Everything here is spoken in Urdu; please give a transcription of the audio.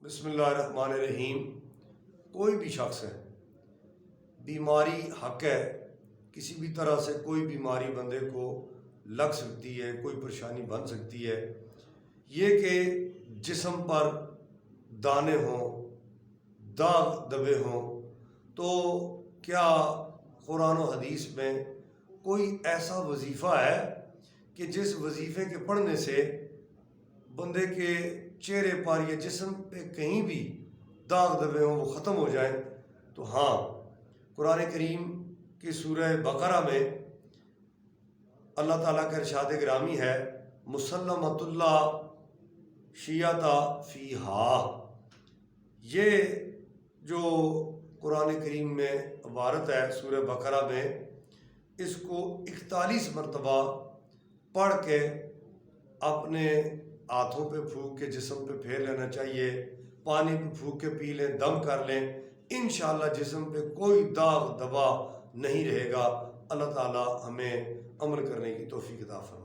بسم اللہ الرحمن الرحیم۔ کوئی بھی شخص ہے، بیماری حق ہے، کسی بھی طرح سے کوئی بیماری بندے کو لگ سکتی ہے، کوئی پریشانی بن سکتی ہے۔ یہ کہ جسم پر دانے ہوں، داغ دبے ہوں، تو کیا قرآن و حدیث میں کوئی ایسا وظیفہ ہے کہ جس وظیفے کے پڑھنے سے بندے کے چہرے پر یا جسم پہ کہیں بھی داغ دبے ہوں وہ ختم ہو جائیں؟ تو ہاں، قرآن کریم کی سورہ بقرہ میں اللہ تعالیٰ کا ارشاد گرامی ہے، مسلمۃ اللہ شیعتا فیہا۔ یہ جو قرآن کریم میں عبارت ہے سورہ بقرہ میں، اس کو 41 مرتبہ پڑھ کے اپنے ہاتھوں پہ پھونک کے جسم پہ پھیر لینا چاہیے، پانی پہ پھونک کے پی لیں، دم کر لیں، انشاءاللہ جسم پہ کوئی داغ دبا نہیں رہے گا۔ اللہ تعالیٰ ہمیں عمل کرنے کی توفیق عطا فرمائے۔